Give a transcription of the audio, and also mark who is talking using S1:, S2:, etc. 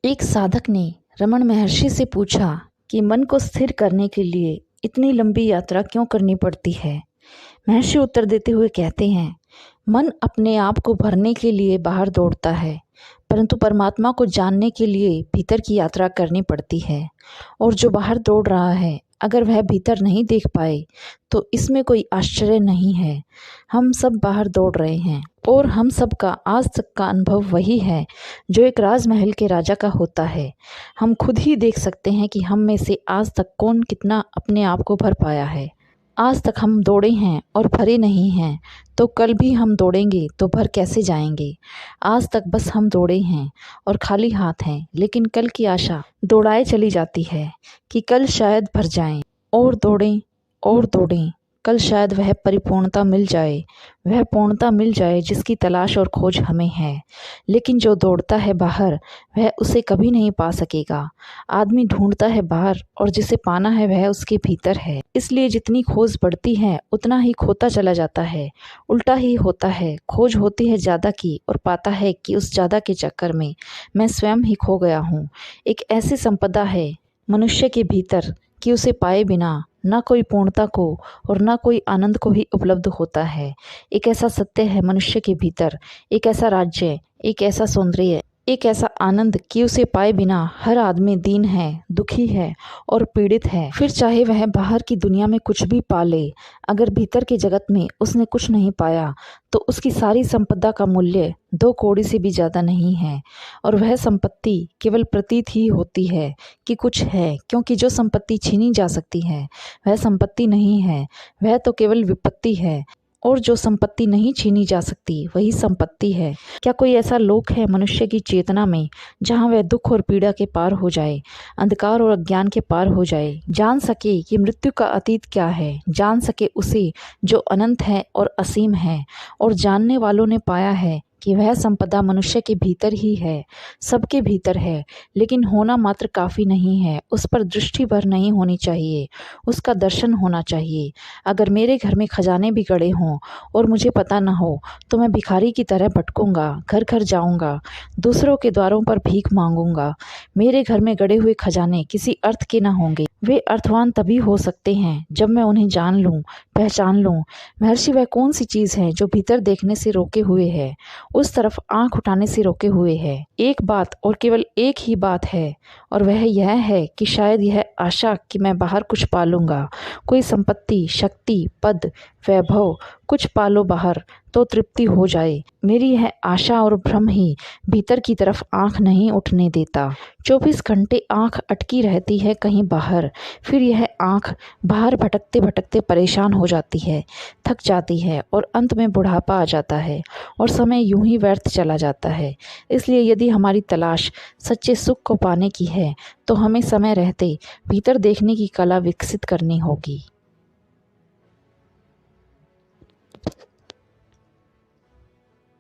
S1: एक साधक ने रमण महर्षि से पूछा कि मन को स्थिर करने के लिए इतनी लंबी यात्रा क्यों करनी पड़ती है। महर्षि उत्तर देते हुए कहते हैं, मन अपने आप को भरने के लिए बाहर दौड़ता है, परंतु परमात्मा को जानने के लिए भीतर की यात्रा करनी पड़ती है। और जो बाहर दौड़ रहा है, अगर वह भीतर नहीं देख पाए तो इसमें कोई आश्चर्य नहीं है। हम सब बाहर दौड़ रहे हैं और हम सब का आज तक का अनुभव वही है जो एक राजमहल के राजा का होता है। हम खुद ही देख सकते हैं कि हम में से आज तक कौन कितना अपने आप को भर पाया है। आज तक हम दौड़े हैं और भरे नहीं हैं, तो कल भी हम दौड़ेंगे तो भर कैसे जाएंगे। आज तक बस हम दौड़े हैं और खाली हाथ हैं, लेकिन कल की आशा दौड़ाए चली जाती है कि कल शायद भर जाएं। और दौड़ें और दौड़ें, कल शायद वह परिपूर्णता मिल जाए, वह पूर्णता मिल जाए जिसकी तलाश और खोज हमें है। लेकिन जो दौड़ता है बाहर, वह उसे कभी नहीं पा सकेगा। आदमी ढूंढता है बाहर और जिसे पाना है वह उसके भीतर है। इसलिए जितनी खोज बढ़ती है उतना ही खोता चला जाता है। उल्टा ही होता है, खोज होती है ज़्यादा की और पाता है कि उस ज़्यादा के चक्कर में मैं स्वयं ही खो गया हूँ। एक ऐसी संपदा है मनुष्य के भीतर कि उसे पाए बिना ना कोई पूर्णता को और ना कोई आनंद को ही उपलब्ध होता है। एक ऐसा सत्य है मनुष्य के भीतर, एक ऐसा राज्य, एक ऐसा सौंदर्य, एक ऐसा आनंद कि उसे पाए बिना हर आदमी दीन है, दुखी है और पीड़ित है। फिर चाहे वह बाहर की दुनिया में कुछ भी पा ले, अगर भीतर के जगत में उसने कुछ नहीं पाया तो उसकी सारी संपदा का मूल्य 2 कौड़ी से भी ज़्यादा नहीं है। और वह संपत्ति केवल प्रतीत ही होती है कि कुछ है, क्योंकि जो संपत्ति छीनी जा सकती है वह संपत्ति नहीं है, वह तो केवल विपत्ति है। और जो संपत्ति नहीं छीनी जा सकती वही संपत्ति है। क्या कोई ऐसा लोक है मनुष्य की चेतना में जहाँ वह दुख और पीड़ा के पार हो जाए, अंधकार और अज्ञान के पार हो जाए, जान सके कि मृत्यु का अतीत क्या है, जान सके उसे जो अनंत है और असीम है। और जानने वालों ने पाया है कि वह संपदा मनुष्य के भीतर ही है, सबके भीतर है। लेकिन होना मात्र काफ़ी नहीं है, उस पर दृष्टि भर नहीं होनी चाहिए, उसका दर्शन होना चाहिए। अगर मेरे घर में खजाने भी गड़े हों और मुझे पता न हो तो मैं भिखारी की तरह भटकूंगा, घर घर जाऊंगा, दूसरों के द्वारों पर भीख मांगूंगा। मेरे घर में गड़े हुए खजाने किसी अर्थ के न होंगे, वे अर्थवान तभी हो सकते हैं जब मैं उन्हें जान लूं, पहचान लूं। महर्षि, वह कौन सी चीज़ है जो भीतर देखने से रोके हुए है, उस तरफ आंख उठाने से रोके हुए है। एक बात और केवल एक ही बात है, और वह यह है कि शायद यह आशा कि मैं बाहर कुछ पालूंगा, कोई संपत्ति, शक्ति, पद, वैभव, कुछ पालो बाहर तो तृप्ति हो जाए। मेरी यह आशा और भ्रम ही भीतर की तरफ आंख नहीं उठने देता। 24 घंटे आंख अटकी रहती है कहीं बाहर, फिर यह आंख बाहर भटकते भटकते परेशान हो जाती है, थक जाती है और अंत में बुढ़ापा आ जाता है और समय यूं ही व्यर्थ चला जाता है। इसलिए यदि हमारी तलाश सच्चे सुख को पाने की है तो हमें समय रहते भीतर देखने की कला विकसित करनी होगी।